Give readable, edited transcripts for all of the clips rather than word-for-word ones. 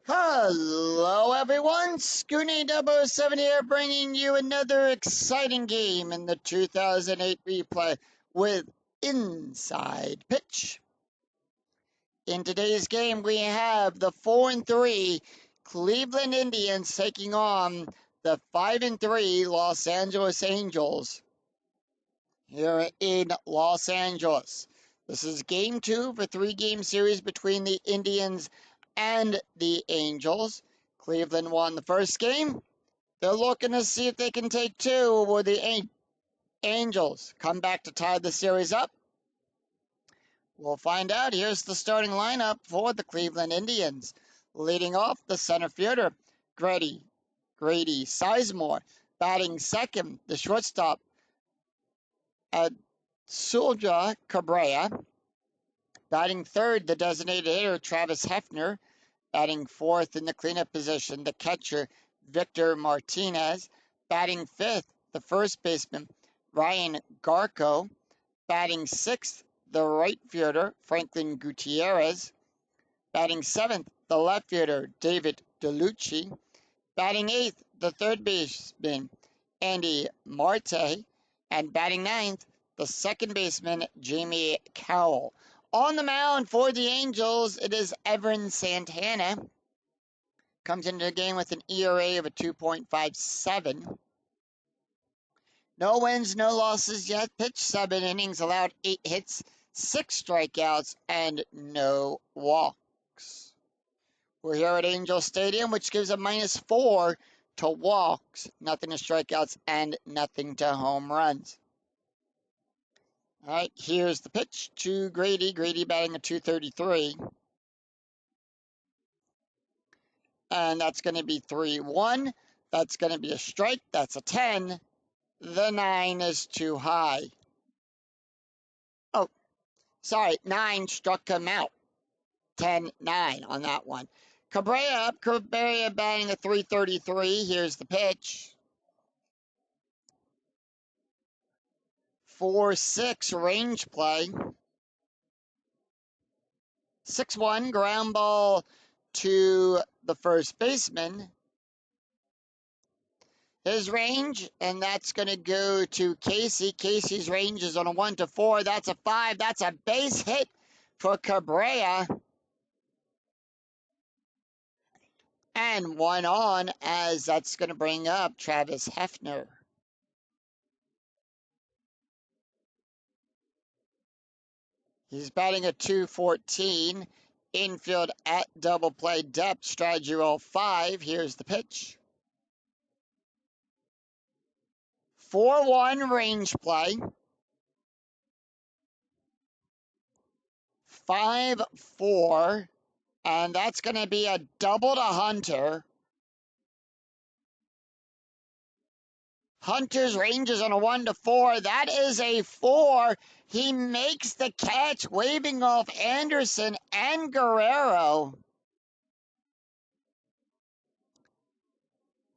Hello everyone, Scooney007 here bringing you another exciting game in the 2008 replay with Inside Pitch. In today's game we have the 4-3 Cleveland Indians taking on the 5-3 Los Angeles Angels here in Los Angeles. This is game 2 of a 3-game series between the Indians and the Angels. Cleveland won the first game. They're looking to see if they can take 2 with the Angels come back to tie the series up. We'll find out. Here's the starting lineup for the Cleveland Indians. Leading off, the center fielder, Grady Sizemore. Batting second, the shortstop, Sulja Cabrera. Batting third, the designated hitter, Travis Hefner. Batting fourth in the cleanup position, the catcher, Victor Martinez. Batting fifth, the first baseman, Ryan Garco. Batting sixth, the right fielder, Franklin Gutierrez. Batting seventh, the left fielder, David DeLucci. Batting eighth, the third baseman, Andy Marte. And batting ninth, the second baseman, Jamie Cowell. On the mound for the Angels, it is Evan Santana. Comes into the game with an ERA of a 2.57. No wins, no losses yet. Pitched 7 innings, allowed 8 hits, 6 strikeouts, and no walks. We're here at Angel Stadium, which gives a -4 to walks, nothing to strikeouts, and nothing to home runs. All right, here's the pitch to Grady. Grady batting a 233. And that's going to be 3-1. That's going to be a strike. That's a 10. The 9 is too high. Oh, sorry. 9 struck him out. 10-9 on that one. Cabrera up. Cabrera batting a 333. Here's the pitch. 4-6 range play. 6-1 ground ball to the first baseman. His range, and that's going to go to Casey. Casey's range is on a 1-4. That's a 5. That's a base hit for Cabrera. And 1 on, as that's going to bring up Travis Hefner. He's batting a 214. Infield at double play depth, strategy roll 5. Here's the pitch. 4-1 range play. 5-4. And that's going to be a double to Hunter. Hunter's range is on a 1-4. That is a 4. He makes the catch, waving off Anderson and Guerrero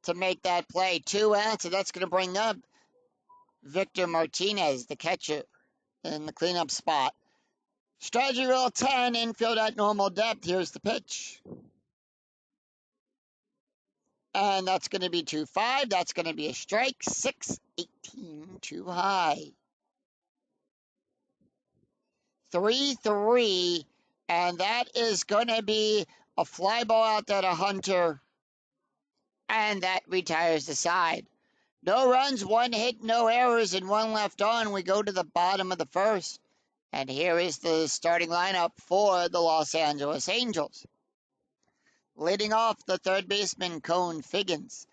to make that play. 2 outs, and that's going to bring up Victor Martinez, the catcher, in the cleanup spot. Strategy roll 10, infield at normal depth. Here's the pitch. And that's going to be 2-5. That's going to be a strike. 6-18, too high. 3-3, and that is going to be a fly ball out there to Hunter, and that retires the side. No runs, 1 hit, no errors, and 1 left on. We go to the bottom of the first, and here is the starting lineup for the Los Angeles Angels. Leading off, the third baseman, Cone Figgins.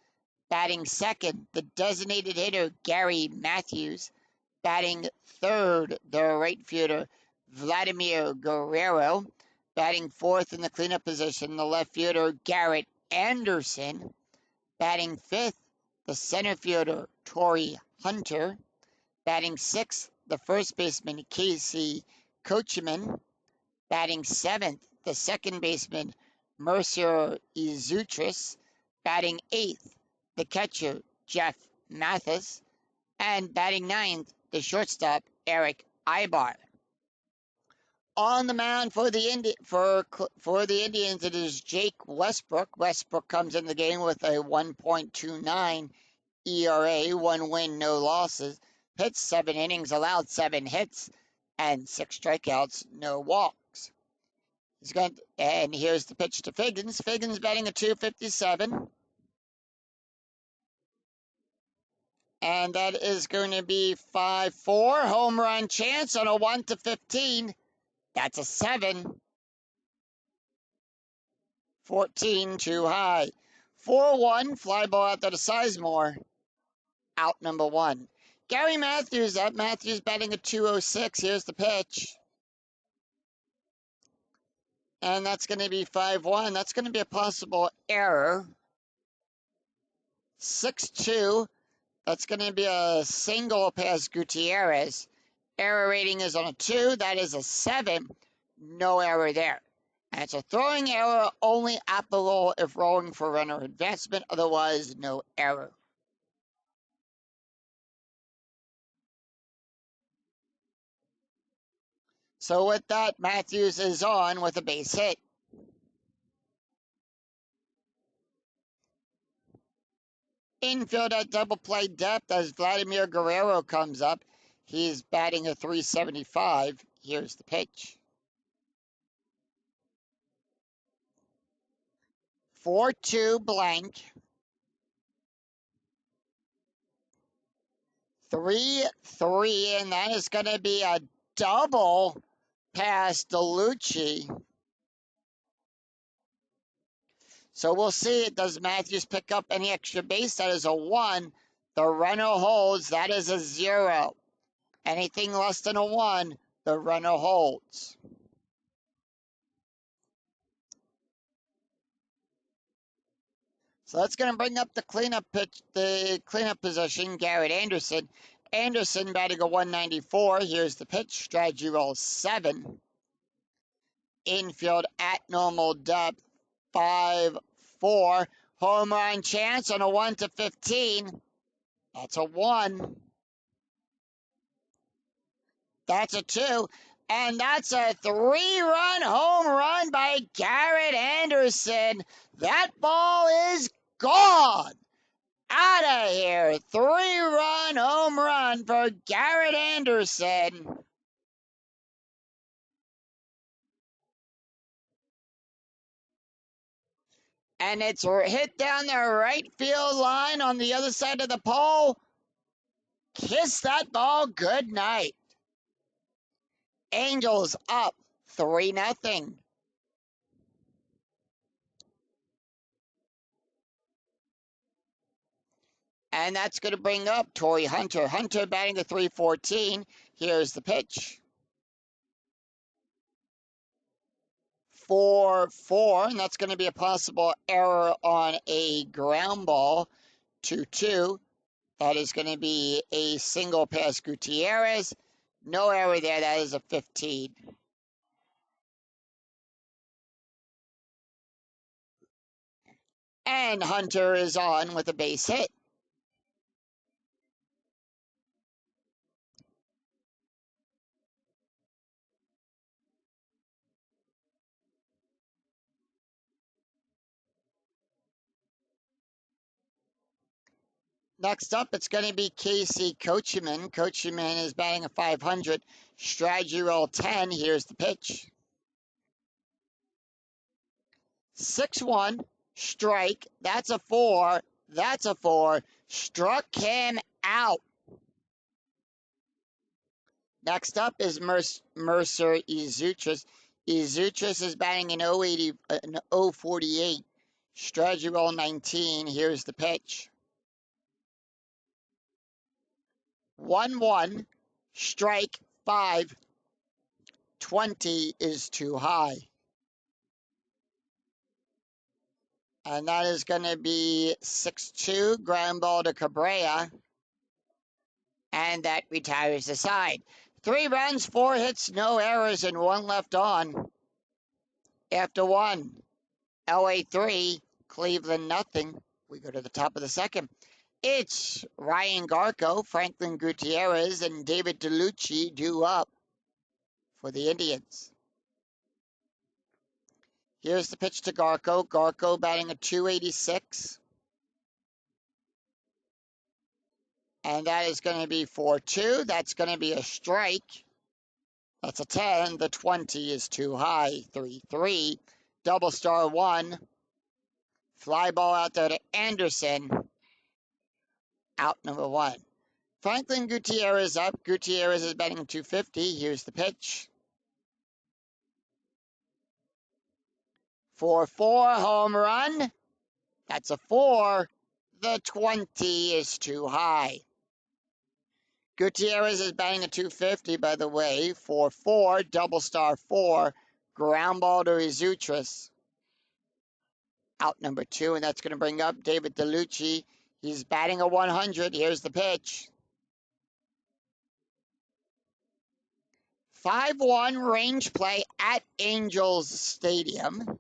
Batting second, the designated hitter, Gary Matthews. Batting third, the right fielder, Vladimir Guerrero. Batting fourth in the cleanup position, the left fielder, Garrett Anderson. Batting fifth, the center fielder, Torrey Hunter. Batting sixth, the first baseman, Casey Coachman. Batting seventh, the second baseman, Mercer Izutris. Batting eighth, the catcher, Jeff Mathis. And batting ninth, the shortstop, Eric Ibar. On the mound for the Indians, it is Jake Westbrook. Westbrook comes in the game with a 1.29 ERA, 1 win, no losses. Pitched 7 innings, allowed 7 hits, and 6 strikeouts, no walks. And here's the pitch to Figgins. Figgins batting a .257. And that is going to be 5-4. Home run chance on a 1-15. That's a 7. 14 too high. 4-1. Fly ball out there to Sizemore. Out number 1. Gary Matthews up. Matthews batting a .206. Here's the pitch. And that's going to be 5-1. That's going to be a possible error. 6-2. That's going to be a single past Gutierrez. Error rating is on a 2. That is a 7. No error there. And it's a throwing error only applicable if rolling for runner advancement. Otherwise, no error. So with that, Matthews is on with a base hit. Infield at double play depth as Vladimir Guerrero comes up. He's batting a .375. Here's the pitch. 4-2 blank. 3-3, and that is going to be a double past DeLucci. So we'll see. Does Matthews pick up any extra base? That is a 1. The runner holds. That is a 0. Anything less than a 1, the runner holds. So that's going to bring up the cleanup position, Garrett Anderson. Anderson batting a .194. Here's the pitch. Strategy roll 7. Infield at normal depth. 5-4. Home run chance on a 1-15. That's a 1. That's a 2. And that's a 3-run home run by Garrett Anderson. That ball is gone. Out of here. 3-run home run for Garrett Anderson. And it's hit down the right field line on the other side of the pole. Kiss that ball good night. Angels up 3-0. And that's going to bring up Torii Hunter. Hunter batting a .314. Here's the pitch. 4-4, and that's going to be a possible error on a ground ball. 2-2. That is going to be a single past Gutierrez. No error there. That is a 15. And Hunter is on with a base hit. Next up, it's going to be Casey Coachman. Coachman is batting a .500. Strategy roll 10. Here's the pitch. 6-1. Strike. That's a 4. That's a 4. Struck him out. Next up is Mercer Izutris. Izutris is batting an .048. Strategy roll 19. Here's the pitch. 1-1. Strike 5. 20 is too high. And that is going to be 6-2. Ground ball to Cabrera. And that retires the side. 3 runs, 4 hits, no errors, and 1 left on. After 1, LA 3, Cleveland nothing. We go to the top of the second. It's Ryan Garko, Franklin Gutierrez, and David DeLucci due up for the Indians. Here's the pitch to Garko. Garko batting a .286. And that is going to be 4-2. That's going to be a strike. That's a 10. The 20 is too high. 3-3. Double star 1. Fly ball out there to Anderson. Out number 1. Franklin Gutierrez up. Gutierrez is batting 250. Here's the pitch. 4-4 home run. That's a 4. The 20 is too high. Gutierrez is batting a .250, by the way. 4-4, double star 4. Ground ball to Rezutris. Out number 2, and that's going to bring up David DeLucci. He's batting a .100. Here's the pitch. 5-1 range play at Angels Stadium.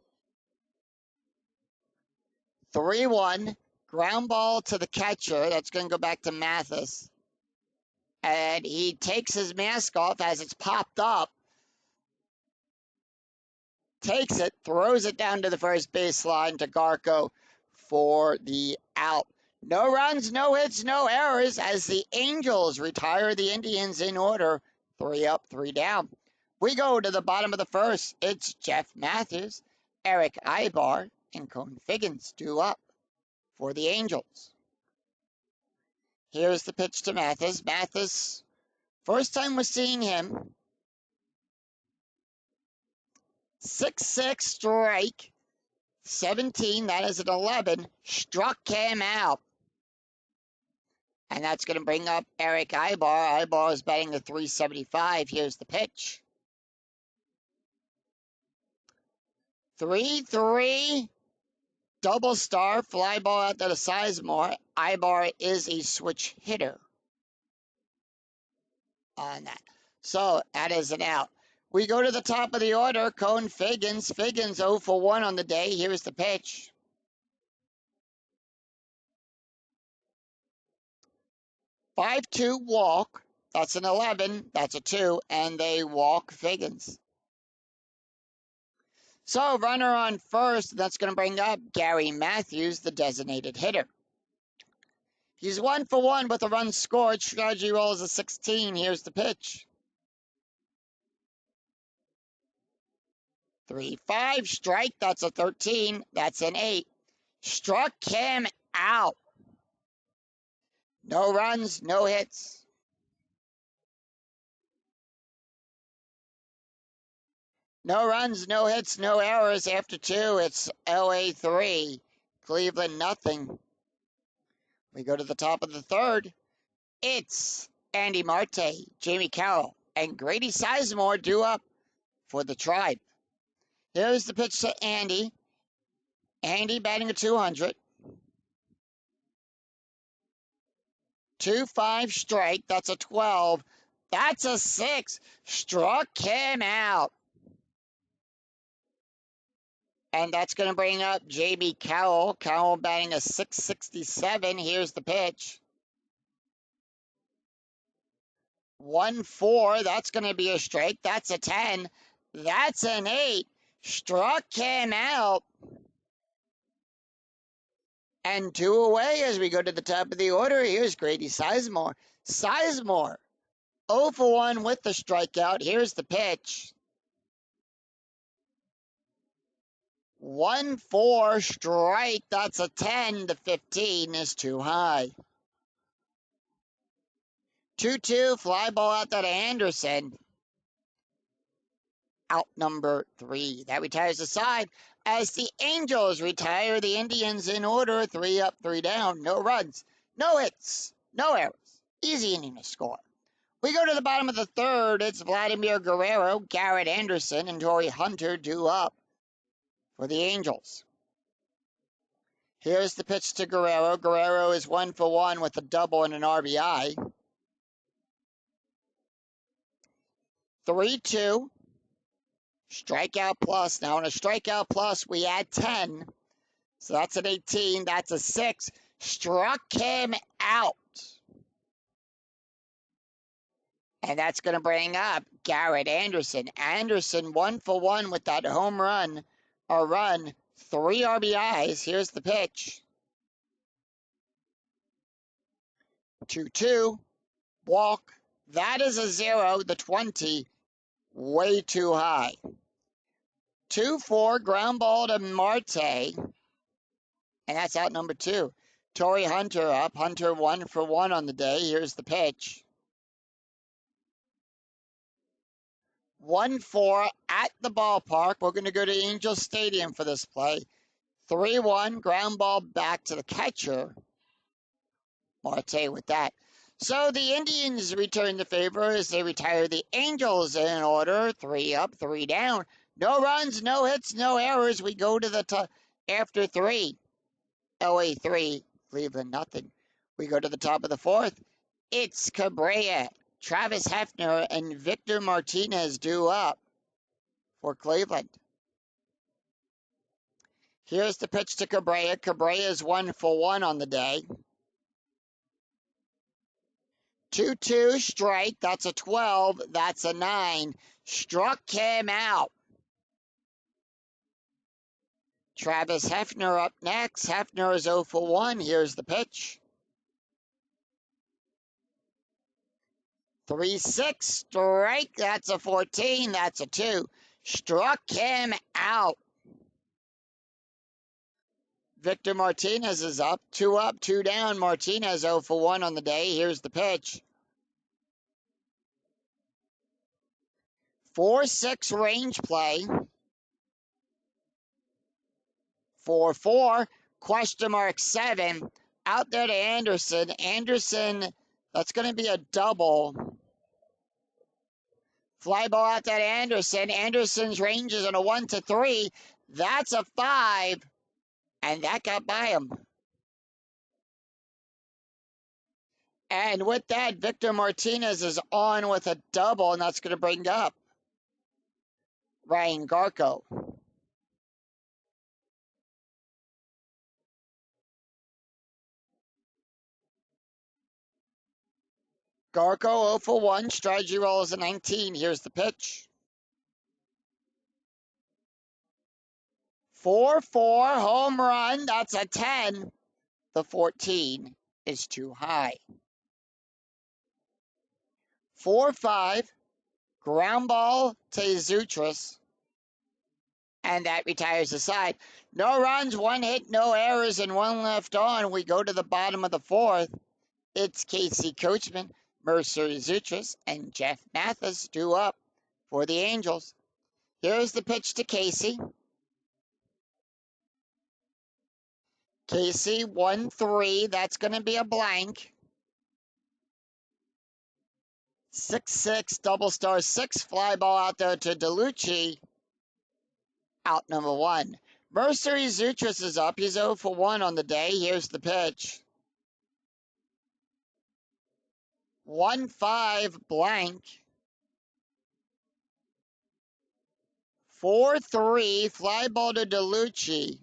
3-1, ground ball to the catcher. That's going to go back to Mathis. And he takes his mask off as it's popped up. Takes it, throws it down to the first baseline to Garko for the out. No runs, no hits, no errors as the Angels retire the Indians in order. 3 up, 3 down. We go to the bottom of the first. It's Jeff Mathews, Eric Aybar, and Cone Figgins due up for the Angels. Here's the pitch to Mathis. Mathis, first time we're seeing him. 6-6 strike. 17, that is an 11. Struck him out. And that's going to bring up Eric Aybar. Aybar is batting a .375. Here's the pitch. 3-3. Double star. Fly ball out to the Sizemore. Aybar is a switch hitter on that. So that is an out. We go to the top of the order. Cone Figgins. Figgins 0 for 1 on the day. Here's the pitch. 5-2 walk. That's an 11. That's a 2. And they walk Figgins. So runner on first. That's going to bring up Gary Matthews, the designated hitter. He's 1 for 1 with a run scored. Strategy roll is a 16. Here's the pitch. 3-5 strike. That's a 13. That's an 8. Struck him out. No runs, no hits. No runs, no hits, no errors. After 2, it's LA 3. Cleveland nothing. We go to the top of the third. It's Andy Marte, Jamie Carroll, and Grady Sizemore due up for the Tribe. Here's the pitch to Andy. Andy batting a 200. 2-5 strike. That's a 12. That's a 6. Struck him out. And that's going to bring up Jamie Carroll. Carroll batting a .667. Here's the pitch. 1-4. That's going to be a strike. That's a 10. That's an 8. Struck him out. And 2 away as we go to the top of the order. Here's Grady Sizemore. Sizemore 0 for 1 with the strikeout. Here's the pitch. 1-4 strike. That's a 10. The 15 is too high. 2-2 fly ball out there to Anderson. Out number 3. That retires the side as the Angels retire the Indians in order. 3 up, 3 down. No runs, no hits, no errors. Easy inning to score. We go to the bottom of the third. It's Vladimir Guerrero, Garrett Anderson, and Torrey Hunter due up for the Angels. Here's the pitch to Guerrero. Guerrero is 1 for 1 with a double and an RBI. 3-2. Strikeout plus. Now on a strikeout plus, we add 10. So that's an 18. That's a 6. Struck him out. And that's going to bring up Garrett Anderson. Anderson 1 for 1 with that home run a run, 3 RBIs. Here's the pitch. 2-2, walk. That is a 0, the 20, way too high. 2-4, ground ball to Marte, and that's out number 2. Torii Hunter up. Hunter 1 for 1 on the day. Here's the pitch. 1-4 at the ballpark. We're going to go to Angel Stadium for this play. 3-1, ground ball back to the catcher. Marte with that. So the Indians return the favor as they retire the Angels in order. 3 up, 3 down. No runs, no hits, no errors. We go to the after 3. LA 3, Cleveland nothing. We go to the top of the 4th. It's Cabrera, Travis Hefner, and Victor Martinez due up for Cleveland. Here's the pitch to Cabrera. Cabrera is 1 for 1 on the day. 2-2, strike. That's a 12. That's a 9. Struck him out. Travis Hefner up next. Hefner is 0 for 1. Here's the pitch. 3-6, strike. That's a 14. That's a 2. Struck him out. Victor Martinez is up. 2 up, 2 down. Martinez 0 for 1 on the day. Here's the pitch. 4-6 range play. 4-4, question mark 7. Out there to Anderson. Anderson, that's going to be a double. Fly ball out there to Anderson. Anderson's range is on a 1-3. That's a 5. And that got by him. And with that, Victor Martinez is on with a double, and that's going to bring up Ryan Garko. Garko 0 for 1. Strategy roll is a 19. Here's the pitch. 4-4, home run. That's a 10. The 14 is too high. 4-5, ground ball to Zoutris, and that retires the side. No runs, 1 hit, no errors, and 1 left on. We go to the bottom of the 4th. It's Casey Coachman, Mercer Zoutris, and Jeff Mathis due up for the Angels. Here's the pitch to Casey. Casey 1-3. That's going to be a blank. 6-6, double star 6, fly ball out there to DeLucci. Out number 1. Mercer Zoutris is up. He's 0 for 1 on the day. Here's the pitch. 1-5, blank. 4-3, fly ball to DeLucci.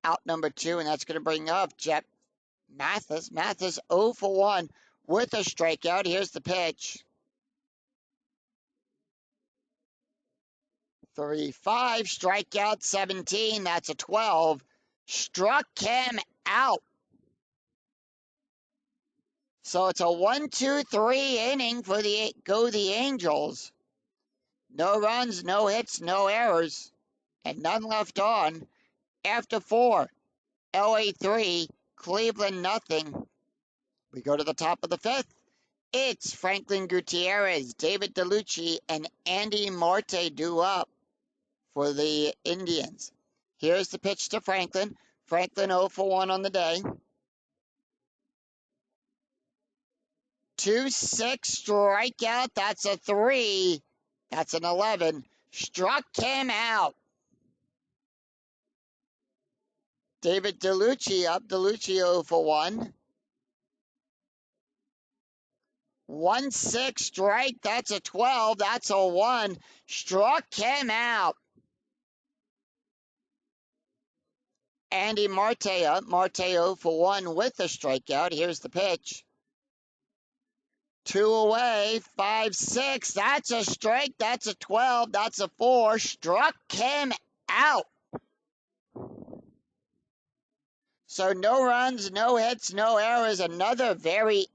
Out number 2, and that's going to bring up Jeff Mathis. Mathis 0 for 1 with a strikeout. Here's the pitch. 3-5, strikeout 17. That's a 12. Struck him out. So it's a 1-2-3 inning for the Angels. No runs, no hits, no errors, and none left on. After 4, LA 3, Cleveland nothing. We go to the top of the 5th. It's Franklin Gutierrez, David DeLucci, and Andy Marte due up for the Indians. Here's the pitch to Franklin. Franklin 0 for 1 on the day. 2-6, strikeout. That's a 3. That's an 11. Struck him out. David DeLucci up. DeLucci 0 for 1. 1-6, strike. That's a 12. That's a 1. Struck him out. Andy Marte up. Marte 0 for 1 with a strikeout. Here's the pitch. 2 away. 5-6. That's a strike. That's a 12. That's a 4. Struck him out. So no runs, no hits, no errors. Another very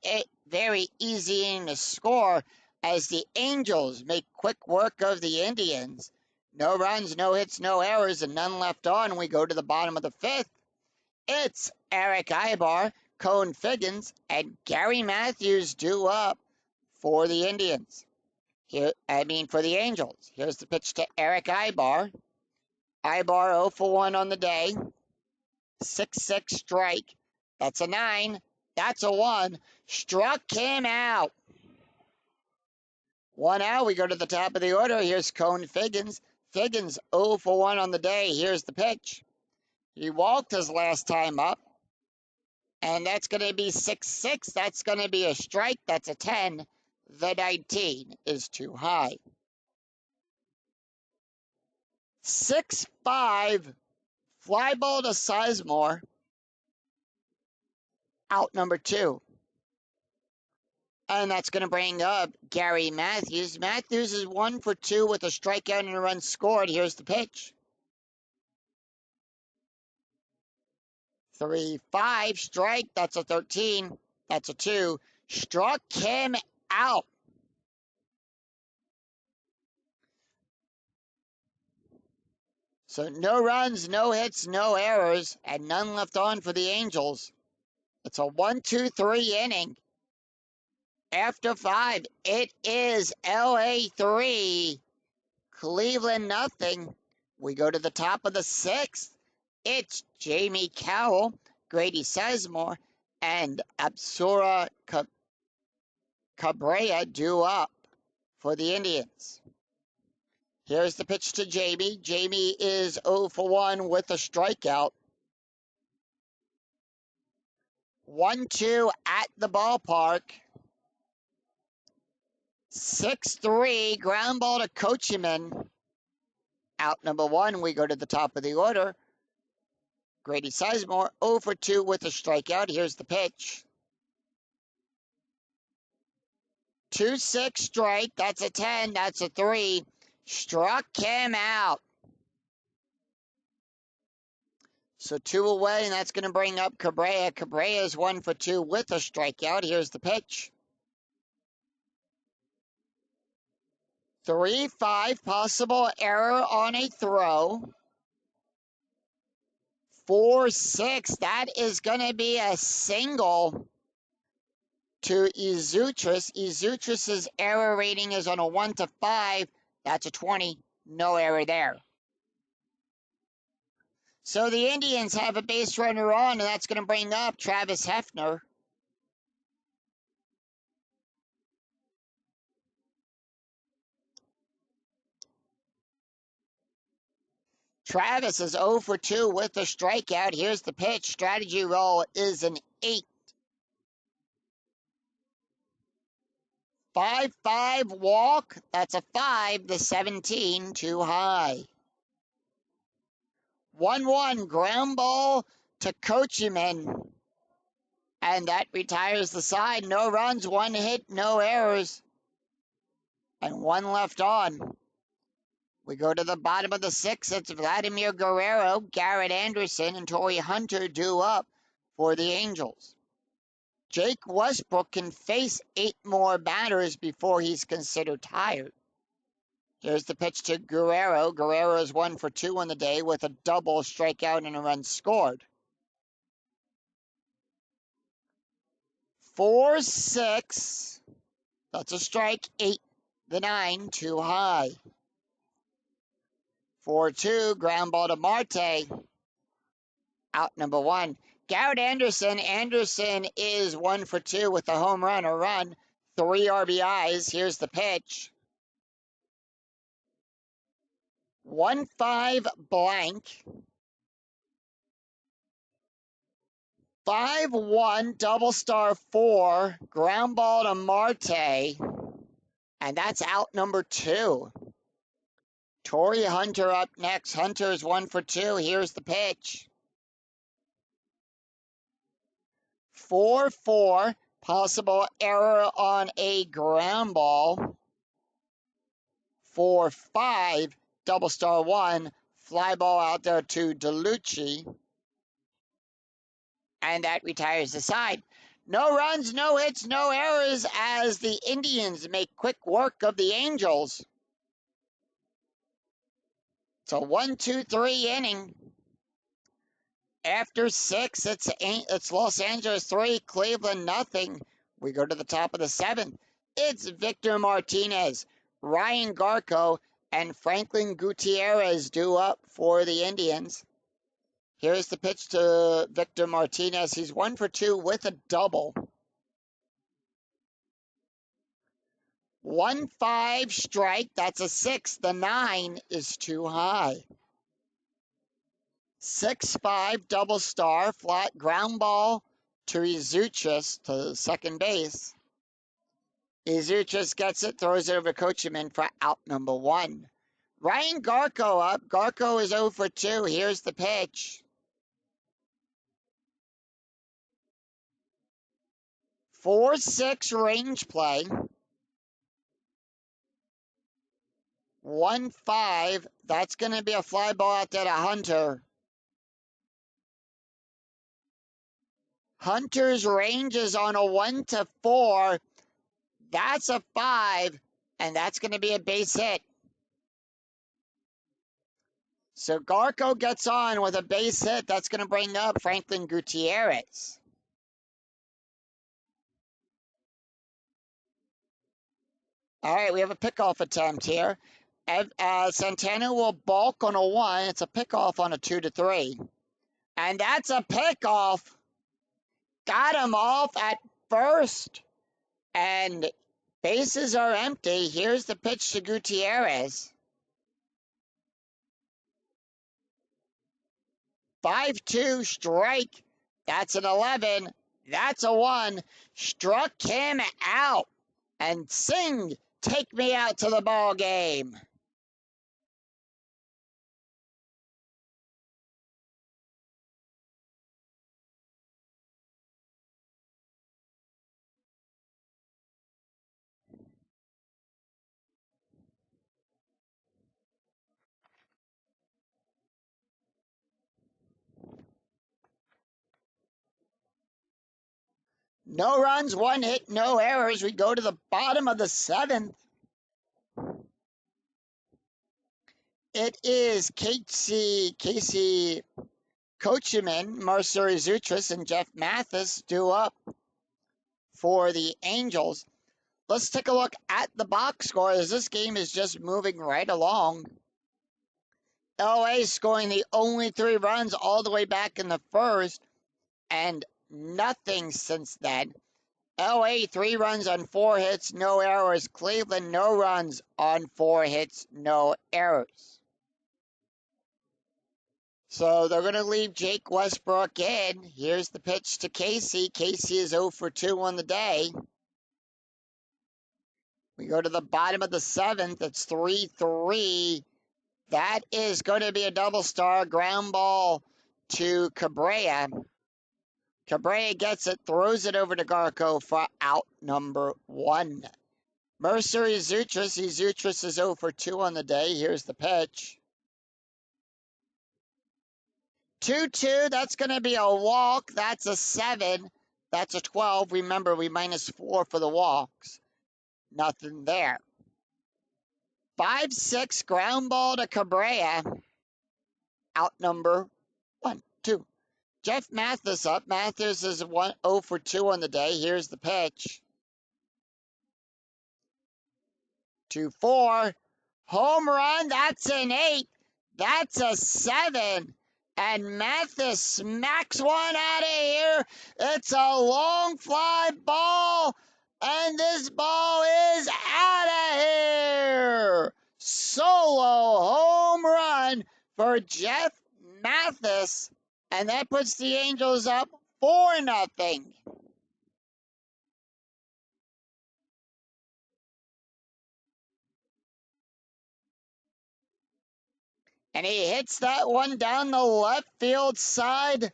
easy inning to score as the Angels make quick work of the Indians. No runs, no hits, no errors, and none left on. We go to the bottom of the fifth. It's Eric Aybar, Cone Figgins, and Gary Matthews due up for the Indians. For the Angels. Here's the pitch to Eric Aybar. Aybar 0 for 1 on the day. 6-6 strike. That's a 9. That's a 1. Struck him out. 1 out. We go to the top of the order. Here's Cone Figgins. Figgins 0 for 1 on the day. Here's the pitch. He walked his last time up. And that's going to be 6-6. That's going to be a strike. That's a 10. The 19 is too high. 6-5. Fly ball to Sizemore. Out number 2. And that's going to bring up Gary Matthews. Matthews is 1 for 2 with a strikeout and a run scored. Here's the pitch. 3-5 strike. That's a 13. That's a 2. Struck him out. So no runs, no hits, no errors, and none left on for the Angels. It's a 1-2-3 inning. After 5, it is LA 3, Cleveland nothing. We go to the top of the 6th. It's Jamie Cowell, Grady Sizemore, and Absura Cabrera due up for the Indians. Here's the pitch to Jamie. Jamie is 0 for 1 with a strikeout. 1-2 at the ballpark. 6-3 ground ball to Coachman. Out number 1, we go to the top of the order. Grady Sizemore 0 for 2 with a strikeout. Here's the pitch. 2-6 strike. That's a 10. That's a 3. Struck him out. So 2 away, and that's going to bring up Cabrera. Cabrera is 1 for 2 with a strikeout. Here's the pitch. 3-5, possible error on a throw. 4-6, that is going to be a single to Izutris. Izutris' error rating is on a 1 to 5. That's a 20. No error there. So the Indians have a base runner on, and that's going to bring up Travis Hefner. Travis is 0 for 2 with a strikeout. Here's the pitch. Strategy roll is an 8. 5-5 walk. That's a 5. The 17 too high. 1-1 ground ball to Coachman. And that retires the side. No runs, 1 hit, no errors. And 1 left on. We go to the bottom of the 6th. It's Vladimir Guerrero, Garrett Anderson, and Torrey Hunter due up for the Angels. Jake Westbrook can face 8 more batters before he's considered tired. Here's the pitch to Guerrero. Guerrero is 1 for 2 on the day with a double, strikeout, and a run scored. 4-6. That's a strike. 8. The 9 too high. 4-2 ground ball to Marte. Out number 1. Garrett Anderson. Anderson is 1 for 2 with a home run, a run. 3 RBIs. Here's the pitch. 1-5 blank. 5-1 double star 4. Ground ball to Marte. And that's out number 2. Torrey Hunter up next. Hunter is 1 for 2. Here's the pitch. 4-4. Possible error on a ground ball. 4-5. Double star 1. fly ball out there to DeLucci, and that retires the side. No runs, no hits, no errors as the Indians make quick work of the Angels. It's a 1-2-3 inning. After 6, it's Los Angeles 3, Cleveland nothing. We go to the top of the 7th. It's Victor Martinez, Ryan Garko, and Franklin Gutierrez due up for the Indians. Here's the pitch to Victor Martinez. He's 1 for 2 with a double. 1-5 strike. That's a 6. The 9 is too high. 6-5 double star, flat ground ball to Izuchis to second base. Izuchis gets it, throws it over Coachman for out number 1. Ryan Garko up. Garko is 0 for 2. Here's the pitch. 4-6 range play. 1-5. That's going to be a fly ball out there to Hunter. Hunter's range is on a 1-4. That's a 5, and that's going to be a base hit. So Garko gets on with a base hit. That's going to bring up Franklin Gutierrez. All right, we have a pickoff attempt here. Santana will balk on a 1. It's a pickoff on a 2-3. And that's a pickoff. Got him off at first. And bases are empty. Here's the pitch to Gutierrez. 5-2 strike. That's an 11. That's a 1. Struck him out. And Singh, take me out to the ball game. No runs, 1 hit, no errors. We go to the bottom of the 7th. It is Casey Coachman, Mercer Izuchis, and Jeff Mathis due up for the Angels. Let's take a look at the box score as this game is just moving right along. LA scoring the only 3 runs all the way back in the first, and nothing since then. LA 3 runs on 4 hits, no errors. Cleveland no runs on 4 hits, no errors. So they're going to leave Jake Westbrook in. Here's the pitch to Casey. Casey is 0 for 2 on the day. We go to the bottom of the 7th. It's 3-3. That is going to be a double star ground ball to Cabrera. Cabrera gets it, throws it over to Garko for out number 1. Mercer Izuchis. Izuchis is 0 for 2 on the day. Here's the pitch. 2-2. That's going to be a walk. That's a 7. That's a 12. Remember, we -4 for the walks. Nothing there. 5-6 ground ball to Cabrera. Out number 1, 2. Jeff Mathis up. Mathis is 0 for 2 on the day. Here's the pitch. 2-4. Home run. That's an 8. That's a 7. And Mathis smacks one out of here. It's a long fly ball. And this ball is out of here. Solo home run for Jeff Mathis. And that puts the Angels up 4-0. And he hits that one down the left field side.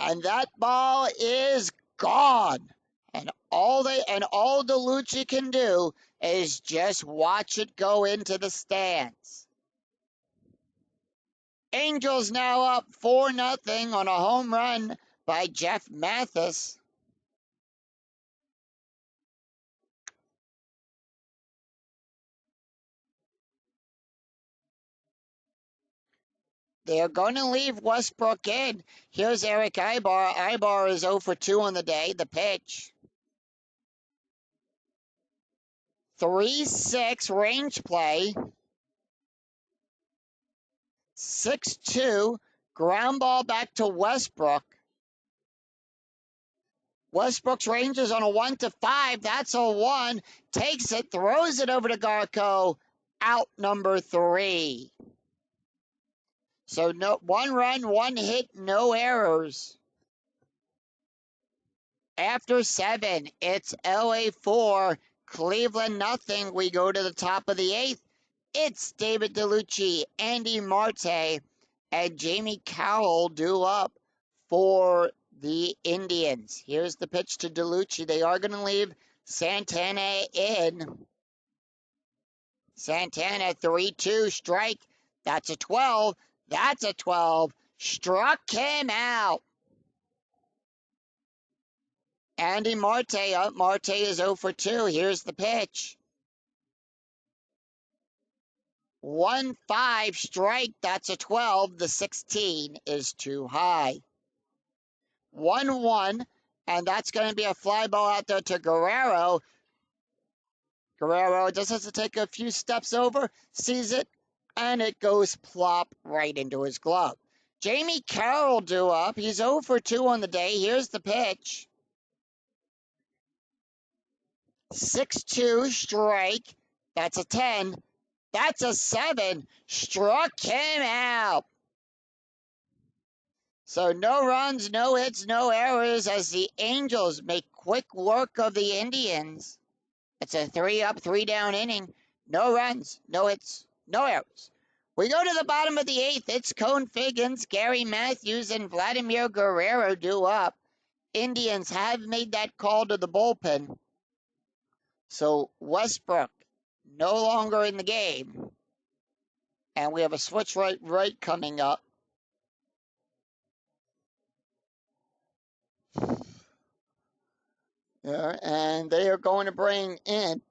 And that ball is gone. And all DeLucci can do is just watch it go into the stands. Angels now up 4-0 on a home run by Jeff Mathis. They're going to leave Westbrook in. Here's Eric Ibar. Ibar is 0 for 2 on the day. The pitch. 3-6 range play. 6-2 ground ball back to Westbrook. Westbrook's range is on a 1-5. That's a 1. Takes it, throws it over to Garco. Out number 3. So no 1 run, 1 hit, no errors. After 7, it's LA 4, Cleveland nothing. We go to the top of the 8th. It's David DeLucci, Andy Marte, and Jamie Cowell due up for the Indians. Here's the pitch to DeLucci. They are going to leave Santana in. Santana 3-2 strike. That's a 12. That's a 12. Struck him out. Andy Marte up. Marte is 0 for 2. Here's the pitch. 1-5 strike. That's a 12. The 16 is too high. 1-1, and that's going to be a fly ball out there to Guerrero. Guerrero just has to take a few steps over, sees it, and it goes plop right into his glove. Jamie Carroll due up. He's 0 for 2 on the day. Here's the pitch. 6-2 strike. That's a 10. That's a 7. Struck him out. So no runs, no hits, no errors as the Angels make quick work of the Indians. It's a 3-up, 3-down inning. No runs, no hits, no errors. We go to the bottom of the 8th. It's Cone Figgins, Gary Matthews, and Vladimir Guerrero due up. Indians have made that call to the bullpen. So Westbrook no longer in the game. And we have a switch right coming up. Yeah, and they are going to bring in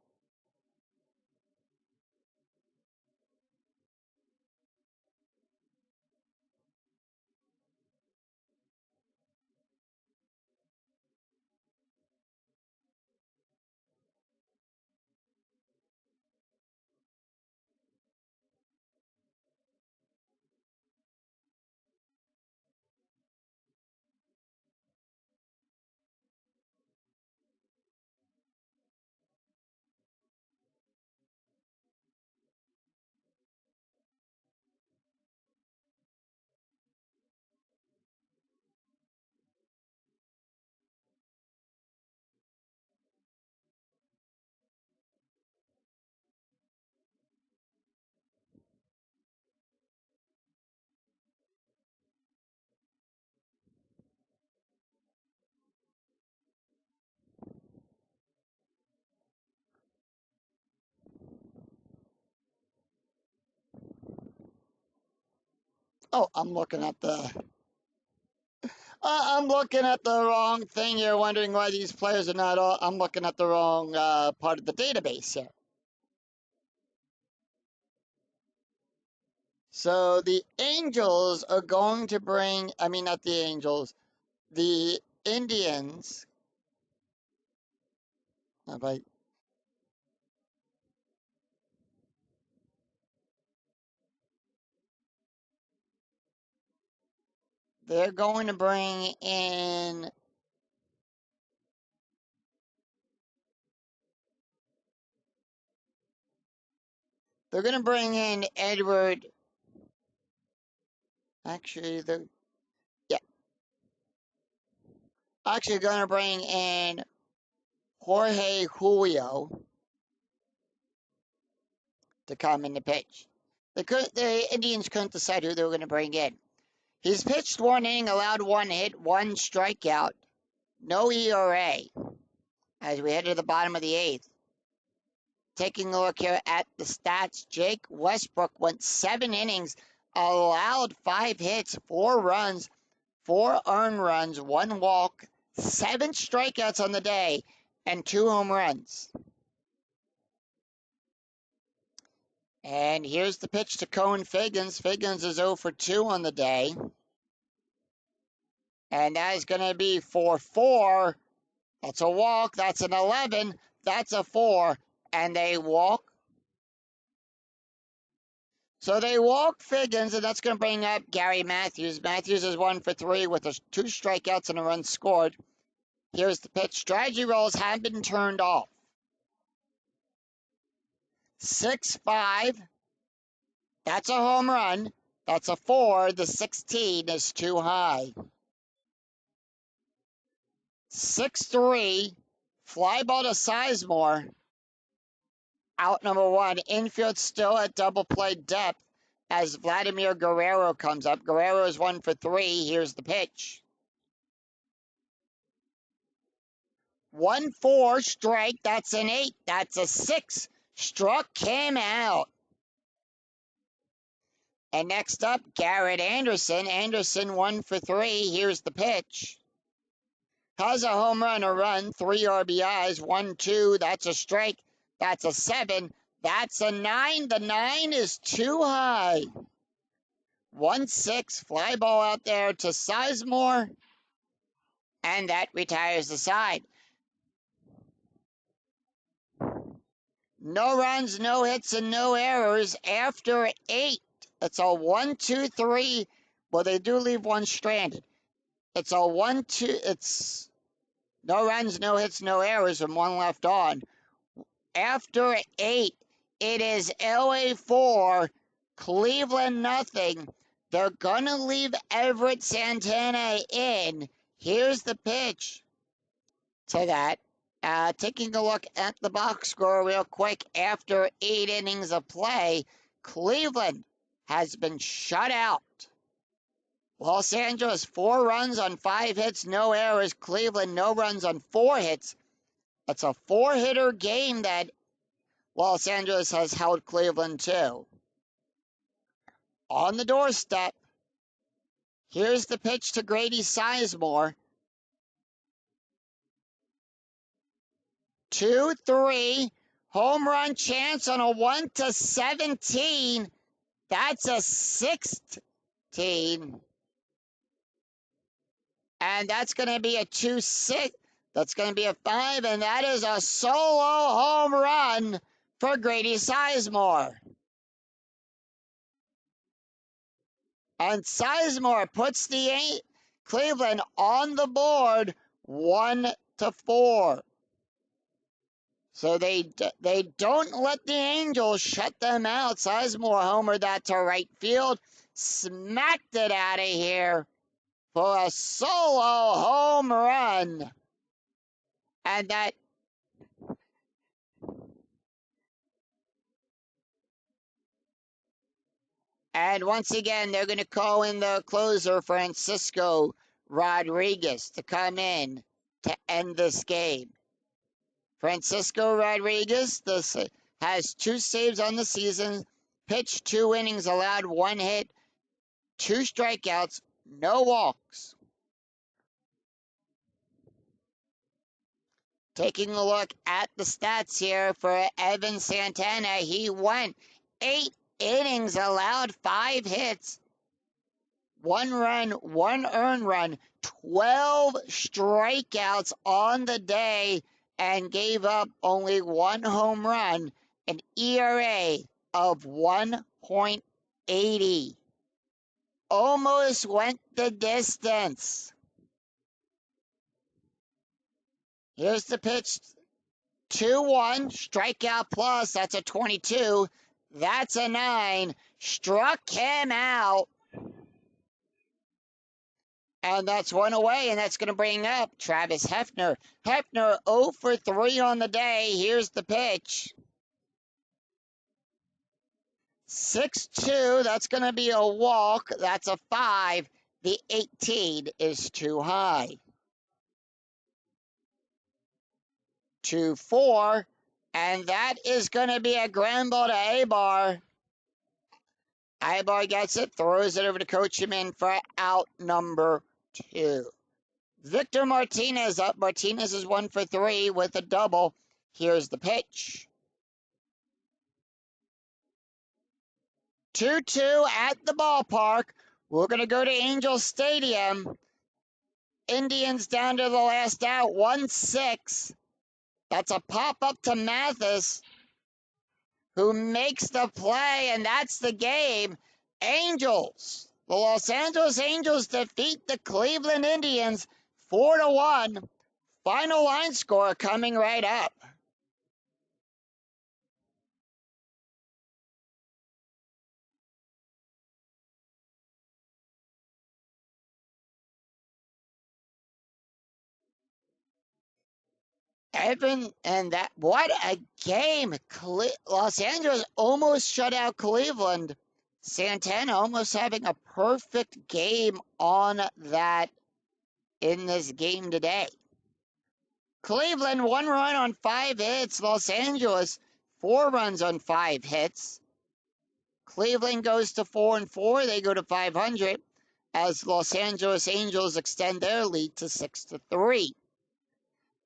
I'm looking at the wrong thing here, wondering why these players are not all. I'm looking at the wrong part of the database here. So the Angels are going to bring, not the Angels, the Indians. They're going to bring in. They're going to bring in Edward. Actually, going to bring in Jorge Julio to come in the pitch. The Indians couldn't decide who they were going to bring in. He's pitched 1 inning, allowed 1 hit, 1 strikeout, no ERA. As we head to the bottom of the 8th. Taking a look here at the stats, Jake Westbrook went 7 innings, allowed 5 hits, 4 runs, 4 earned runs, 1 walk, 7 strikeouts on the day, and 2 home runs. And here's the pitch to Cohen Figgins. Figgins is 0 for 2 on the day. And that is going to be for 4. That's a walk. That's an 11. That's a 4. And they walk. So they walk Figgins, and that's going to bring up Gary Matthews. Matthews is 1 for 3 with 2 strikeouts and a run scored. Here's the pitch. Strategy rolls have been turned off. 6-5. That's a home run. That's a 4. The 16 is too high. 6-3. Fly ball to Sizemore. Out number 1. Infield still at double play depth as Vladimir Guerrero comes up. Guerrero is 1 for 3. Here's the pitch. 1-4 strike. That's an 8. That's a 6. Struck him out. And next up, Garrett Anderson. Anderson 1 for 3. Here's the pitch. Has a home run, a run, 3 RBIs, 1-2. That's a strike. That's a 7. That's a 9. The 9 is too high. 1-6. Fly ball out there to Sizemore. And that retires the side. No runs, no hits, and no errors after 8. It's a 1-2-3. Well, they do leave 1 stranded. It's a 1-2. It's no runs, no hits, no errors, and 1 left on. After 8, it is LA 4, Cleveland nothing. They're going to leave Everett Santana in. Here's the pitch to that. Taking a look at the box score real quick. After 8 innings of play, Cleveland has been shut out. Los Angeles, 4 runs on 5 hits, no errors. Cleveland, no runs on 4 hits. It's a 4-hitter game that Los Angeles has held Cleveland to. On the doorstep, here's the pitch to Grady Sizemore. 2-3. Home run chance on a 1-17. That's a 16. And that's going to be a 2-6. That's going to be a 5. And that is a solo home run for Grady Sizemore. And Sizemore puts the Cleveland on the board 1-4. So they don't let the Angels shut them out. Sizemore homered that to right field. Smacked it out of here for a solo home run. And that and once again, they're going to call in the closer, Francisco Rodriguez, to come in to end this game. Francisco Rodriguez has 2 saves on the season, pitched 2 innings, allowed 1 hit, 2 strikeouts, no walks. Taking a look at the stats here for Evan Santana, he went 8 innings, allowed 5 hits, 1 run, 1 earned run, 12 strikeouts on the day, and gave up only 1 home run, an ERA of 1.80. Almost went the distance. Here's the pitch. 2-1, strikeout plus, that's a 22. That's a 9. Struck him out. And that's 1 away, and that's going to bring up Travis Hefner. Hefner 0 for 3 on the day. Here's the pitch. 6-2, that's going to be a walk. That's a 5. The 18 is too high. 2-4, and that is going to be a ground ball to Abar. Ibar gets it, throws it over to Coach him in for out number 2. Victor Martinez up. Martinez is 1 for 3 with a double. Here's the pitch. 2-2 at the ballpark. We're going to go to Angel Stadium. Indians down to the last out, 1-6. That's a pop-up to Mathis, who makes the play, and that's the game. Angels. The Los Angeles Angels defeat the Cleveland Indians 4-1. Final line score coming right up. Evan, and that, what a game. Los Angeles almost shut out Cleveland. Santana almost having a perfect game on that in this game today. Cleveland, 1 run on 5 hits. Los Angeles, 4 runs on 5 hits. Cleveland goes to 4-4. They go to 500 as Los Angeles Angels extend their lead to 6-3.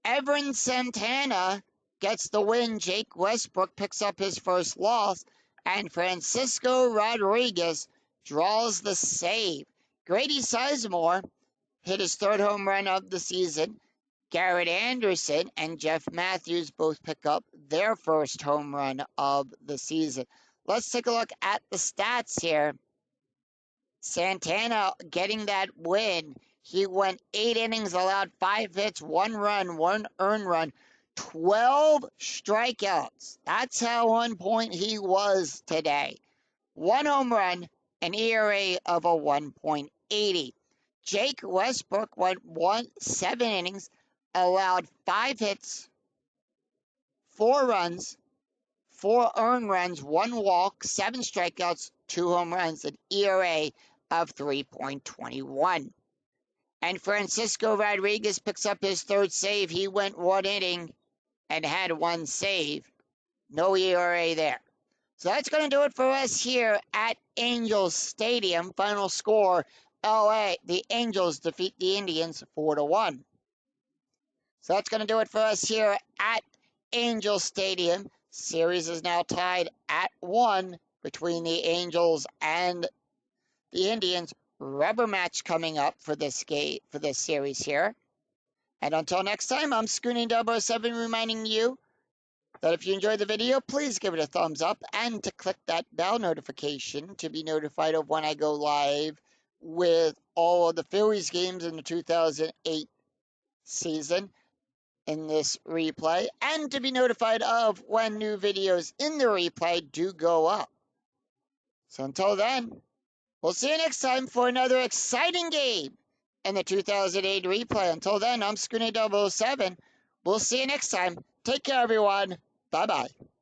Evan Santana gets the win. Jake Westbrook picks up his first loss, and Francisco Rodriguez draws the save. Grady Sizemore hit his 3rd home run of the season. Garrett Anderson and Jeff Matthews both pick up their 1st home run of the season. Let's take a look at the stats here. Santana getting that win. He went 8 innings, allowed 5 hits, 1 run, 1 earned run, 12 strikeouts. That's how on point he was today. 1 home run, an ERA of a 1.80. Jake Westbrook went 7 innings, allowed 5 hits, 4 runs, 4 earned runs, 1 walk, 7 strikeouts, 2 home runs, an ERA of 3.21. And Francisco Rodriguez picks up his 3rd save. He went 1 inning and had 1 save. No ERA there. So that's going to do it for us here at Angels Stadium. Final score, LA, the Angels defeat the Indians 4-1. So that's going to do it for us here at Angel Stadium. Series is now tied at 1 between the Angels and the Indians. Rubber match coming up for this series here. And until next time, I'm Scooning007 reminding you that if you enjoyed the video, please give it a thumbs up and to click that bell notification to be notified of when I go live with all of the Phillies games in the 2008 season in this replay, and to be notified of when new videos in the replay do go up. So until then, we'll see you next time for another exciting game in the 2008 replay. Until then, I'm Scooning007. We'll see you next time. Take care, everyone. Bye-bye.